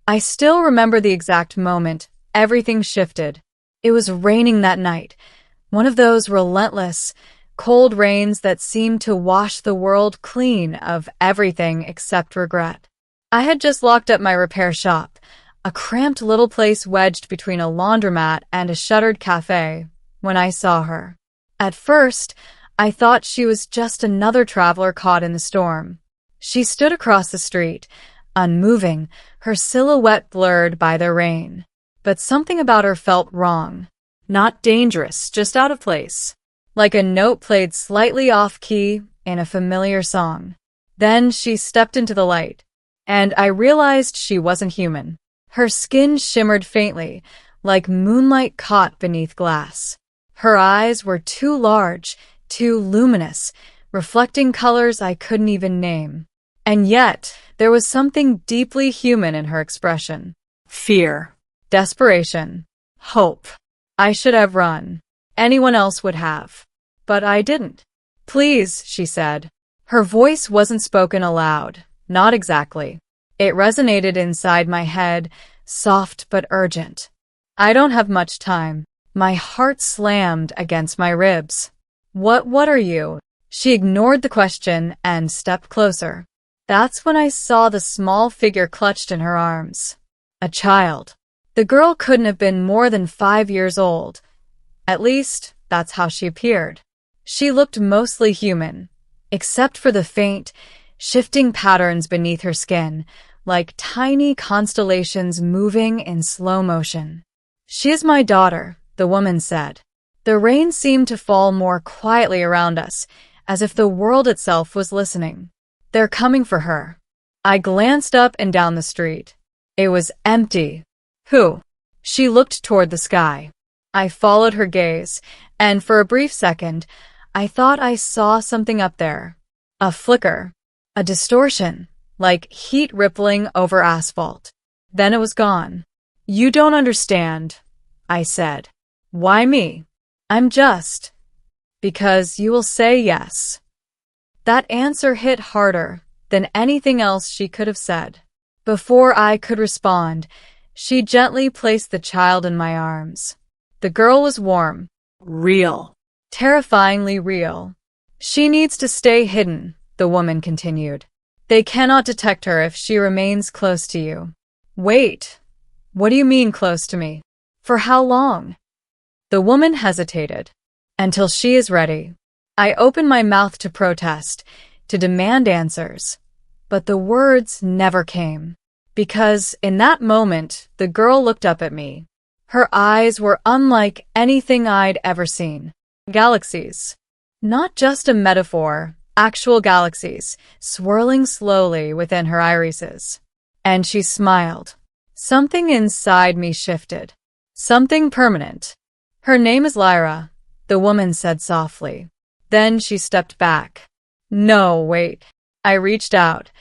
I still remember the exact moment everything shifted. It was raining that night, one of those relentless, cold rains that seemed to wash the world clean of everything except regret. I had just locked up my repair shop, a cramped little place wedged between a laundromat and a shuttered cafe, when I saw her. At first, I thought she was just another traveler caught in the storm. She stood across the street, unmoving, her silhouette blurred by the rain. But something about her felt wrong. Not dangerous, just out of place. Like a note played slightly off-key in a familiar song. Then she stepped into the light, and I realized she wasn't human. Her skin shimmered faintly, like moonlight caught beneath glass. Her eyes were too large, too luminous, reflecting colors I couldn't even name. And yet, there was something deeply human in her expression. Fear, desperation, hope. I should have run. Anyone else would have. But I didn't. Please, she said. Her voice wasn't spoken aloud. Not exactly. It resonated inside my head, soft but urgent. I don't have much time. My heart slammed against my ribs. What are you? She ignored the question and stepped closer. That's when I saw the small figure clutched in her arms. A child. The girl couldn't have been more than 5 years old. At least, that's how she appeared. She looked mostly human, except for the faint, shifting patterns beneath her skin, like tiny constellations moving in slow motion. She is my daughter, the woman said. The rain seemed to fall more quietly around us, as if the world itself was listening. They're coming for her. I glanced up and down the street. It was empty. Who? She looked toward the sky. I followed her gaze, and for a brief second, I thought I saw something up there. A flicker. A distortion, like heat rippling over asphalt. Then it was gone. You don't understand, I said. Why me? I'm just. Because you will say yes. That answer hit harder than anything else she could have said. Before I could respond, she gently placed the child in my arms. The girl was warm. Real. Terrifyingly real. She needs to stay hidden, the woman continued. They cannot detect her if she remains close to you. Wait. What do you mean close to me? For how long? The woman hesitated. Until she is ready. I opened my mouth to protest, to demand answers. But the words never came. Because in that moment, the girl looked up at me. Her eyes were unlike anything I'd ever seen. Galaxies. Not just a metaphor, actual galaxies, swirling slowly within her irises. And she smiled. Something inside me shifted. Something permanent. Her name is Lyra, the woman said softly. Then she stepped back. No, wait. I reached out,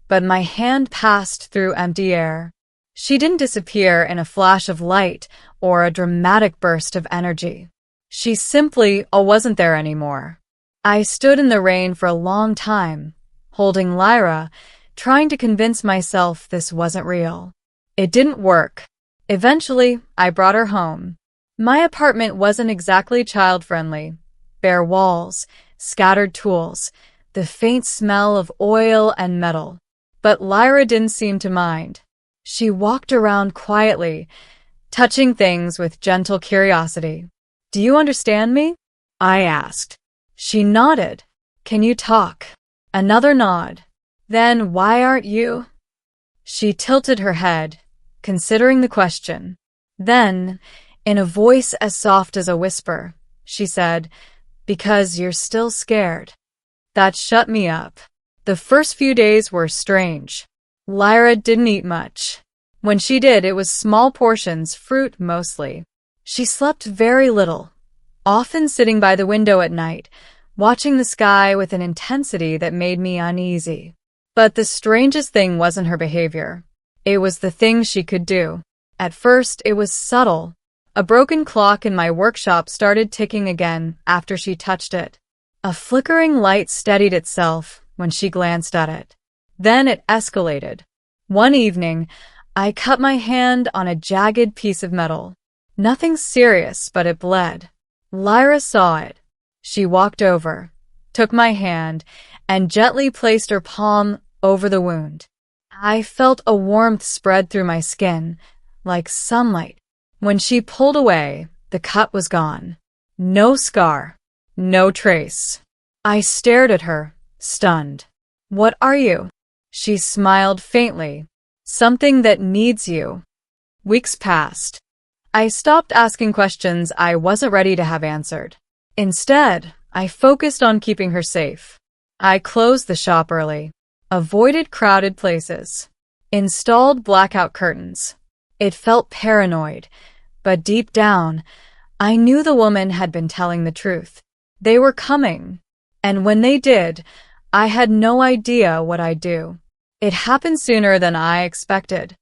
but my hand passed through empty air. She didn't disappear in a flash of light or a dramatic burst of energy. She simply wasn't there anymore. I stood in the rain for a long time, holding Lyra, trying to convince myself this wasn't real. It didn't work. Eventually, I brought her home. My apartment wasn't exactly child-friendly. Bare walls, scattered tools, the faint smell of oil and metal. But Lyra didn't seem to mind. She walked around quietly, touching things with gentle curiosity. Do you understand me? I asked. She nodded. Can you talk? Another nod. Then why aren't you? She tilted her head, considering the question. Then, in a voice as soft as a whisper, she said, because you're still scared. That shut me up. The first few days were strange. Lyra didn't eat much. When she did, it was small portions, fruit mostly. She slept very little, often sitting by the window at night, watching the sky with an intensity that made me uneasy. But the strangest thing wasn't her behavior. It was the things she could do. At first, it was subtle. A broken clock in my workshop started ticking again after she touched it. A flickering light steadied itself when she glanced at it. Then it escalated. One evening, I cut my hand on a jagged piece of metal. Nothing serious, but it bled. Lyra saw it. She walked over, took my hand, and gently placed her palm over the wound. I felt a warmth spread through my skin, like sunlight. When she pulled away, the cut was gone. No scar, no trace. I stared at her, stunned. What are you? She smiled faintly. Something that needs you. Weeks passed. I stopped asking questions I wasn't ready to have answered. Instead, I focused on keeping her safe. I closed the shop early, avoided crowded places, installed blackout curtains. It felt paranoid, but deep down, I knew the woman had been telling the truth. They were coming, and when they did, I had no idea what I'd do. It happened sooner than I expected.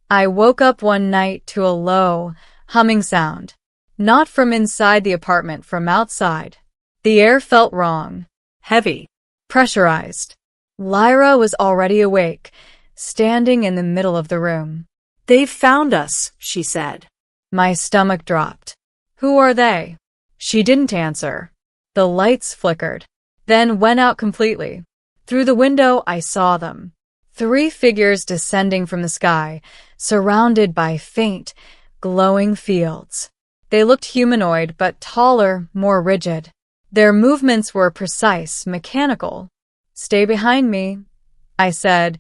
I woke up one night to a low, humming sound. Not from inside the apartment, from outside. The air felt wrong, heavy, pressurized. Lyra was already awake, standing in the middle of the room. "They've found us," she said. My stomach dropped. Who are they? She didn't answer. The lights flickered, then went out completely. Through the window, I saw them. 3 figures descending from the sky, surrounded by faint, glowing fields. They looked humanoid, but taller, more rigid. Their movements were precise, mechanical. "Stay behind me," I said,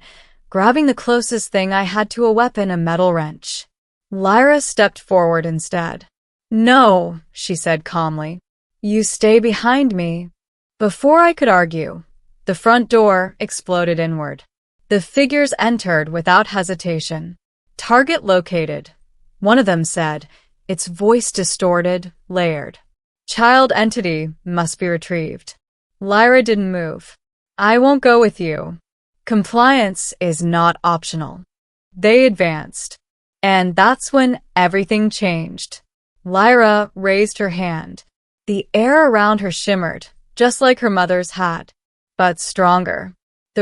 grabbing the closest thing I had to a weapon, a metal wrench. Lyra stepped forward instead. "No," she said calmly. "You stay behind me." Before I could argue, the front door exploded inward. The figures entered without hesitation. "Target located," one of them said, its voice distorted, layered. "Child entity must be retrieved." Lyra didn't move. "I won't go with you. Compliance is not optional." They advanced. And that's when everything changed. Lyra raised her hand. The air around her shimmered, just like her mother's had, but stronger.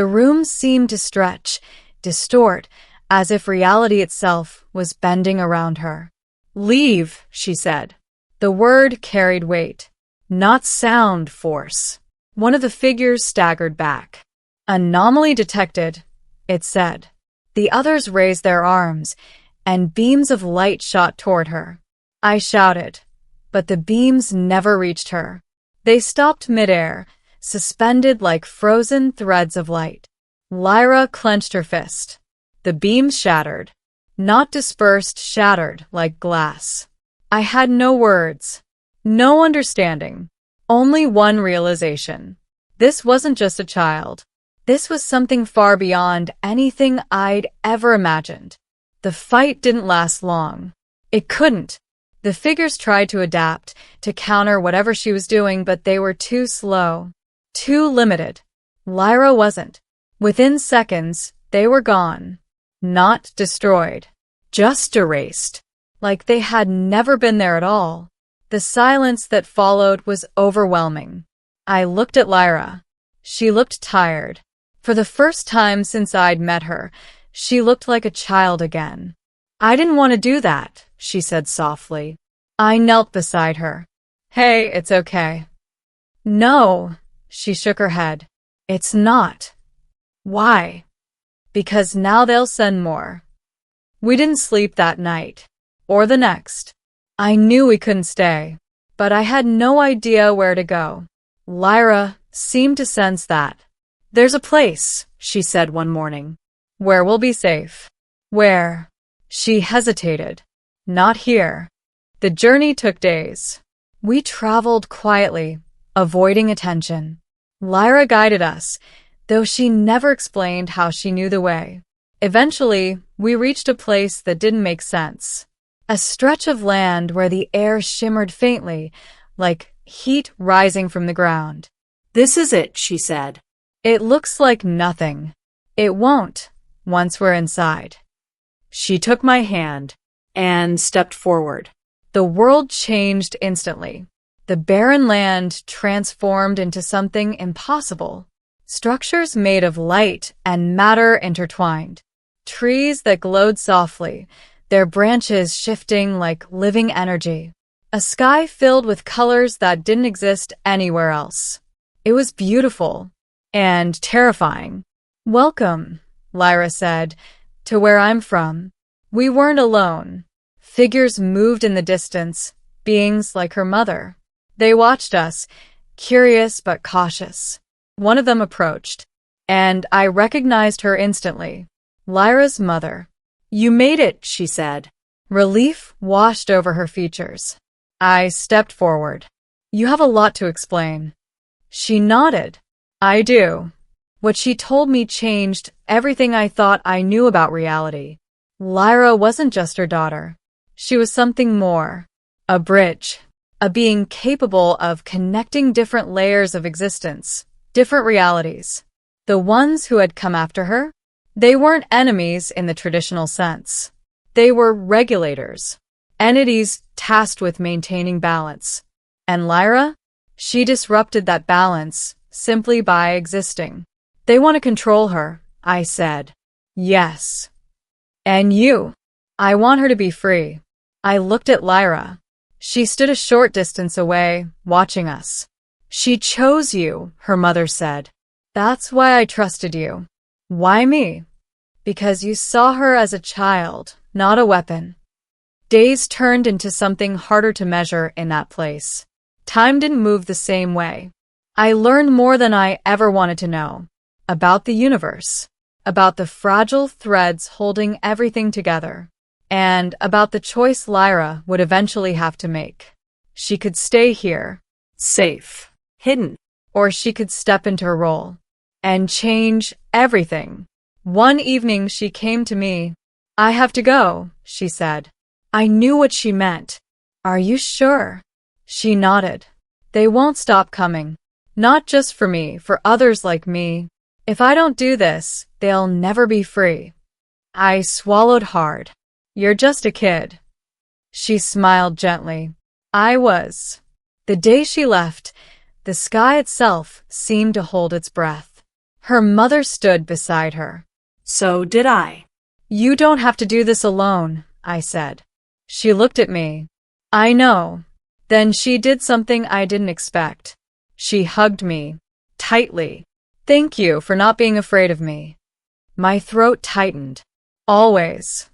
The room seemed to stretch, distort, as if reality itself was bending around her. "Leave," she said. The word carried weight, not sound, force. One of the figures staggered back. "Anomaly detected," it said. The others raised their arms, and beams of light shot toward her. I shouted, but the beams never reached her. They stopped midair, suspended like frozen threads of light. Lyra clenched her fist. The beams shattered. Not dispersed, shattered like glass. I had no words, no understanding, only one realization. This wasn't just a child. This was something far beyond anything I'd ever imagined. The fight didn't last long. It couldn't. The figures tried to adapt, to counter whatever she was doing, but they were too slow, too limited. Lyra wasn't. Within seconds, they were gone. Not destroyed. Just erased. Like they had never been there at all. The silence that followed was overwhelming. I looked at Lyra. She looked tired. For the first time since I'd met her, she looked like a child again. "I didn't want to do that," she said softly. I knelt beside her. "Hey, it's okay." "No," she shook her head. "It's not." "Why?" "Because now they'll send more." We didn't sleep that night, or the next. I knew we couldn't stay, but I had no idea where to go. Lyra seemed to sense that. "There's a place," she said one morning, "where we'll be safe." "Where?" She hesitated. "Not here." The journey took days. We traveled quietly, avoiding attention. Lyra guided us, though she never explained how she knew the way. Eventually, we reached a place that didn't make sense. A stretch of land where the air shimmered faintly, like heat rising from the ground. "This is it," she said. "It looks like nothing." "It won't, once we're inside." She took my hand and stepped forward. The world changed instantly. The barren land transformed into something impossible. Structures made of light and matter intertwined. trees that glowed softly, their branches shifting like living energy. A sky filled with colors that didn't exist anywhere else. It was beautiful and terrifying. "Welcome," Lyra said, "to where I'm from." We weren't alone. Figures moved in the distance, beings like her mother. They watched us, curious but cautious. One of them approached, and I recognized her instantly. Lyra's mother. "You made it," she said. Relief washed over her features. I stepped forward. "You have a lot to explain." She nodded. "I do." What she told me changed everything I thought I knew about reality. Lyra wasn't just her daughter. She was something more. A bridge. A being capable of connecting different layers of existence, different realities. The ones who had come after her? They weren't enemies in the traditional sense. They were regulators. Entities tasked with maintaining balance. And Lyra? She disrupted that balance simply by existing. "They want to control her," I said. "Yes. And you?" "I want her to be free." I looked at Lyra. She stood a short distance away, watching us. "She chose you," her mother said. "That's why I trusted you." "Why me?" "Because you saw her as a child, not a weapon." Days turned into something harder to measure in that place. Time didn't move the same way. I learned more than I ever wanted to know. About the universe. About the fragile threads holding everything together. And about the choice Lyra would eventually have to make. She could stay here, safe, hidden, or she could step into her role and change everything. One evening she came to me. "I have to go," she said. I knew what she meant. "Are you sure?" She nodded. "They won't stop coming. Not just for me, for others like me. If I don't do this, they'll never be free." I swallowed hard. "You're just a kid." She smiled gently. I was. The day she left, the sky itself seemed to hold its breath. Her mother stood beside her. "So did I." "You don't have to do this alone," I said. She looked at me. "I know." Then she did something I didn't expect. She hugged me. Tightly. "Thank you for not being afraid of me." My throat tightened. "Always."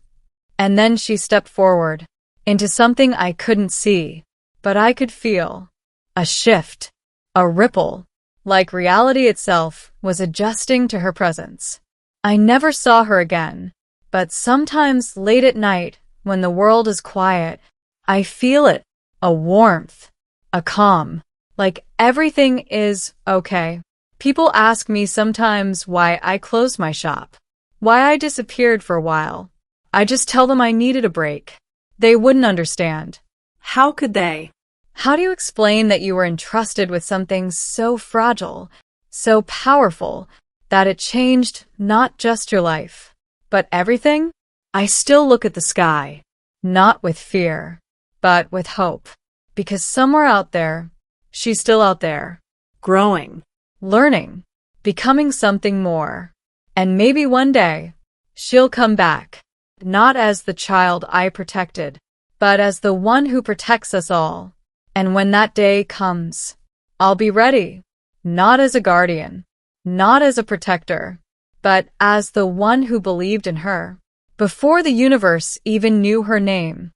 And then she stepped forward, into something I couldn't see, but I could feel. A shift. A ripple. Like reality itself was adjusting to her presence. I never saw her again, but sometimes late at night, when the world is quiet, I feel it. A warmth. A calm. Like everything is okay. People ask me sometimes why I closed my shop, why I disappeared for a while. I just tell them I needed a break. They wouldn't understand. How could they? How do you explain that you were entrusted with something so fragile, so powerful, that it changed not just your life, but everything? I still look at the sky, not with fear, but with hope, because somewhere out there, she's still out there, Growing. learning, becoming something more. And maybe one day, she'll come back, not as the child I protected, but as the one who protects us all. And when that day comes, I'll be ready, not as a guardian, not as a protector, but as the one who believed in her, before the universe even knew her name.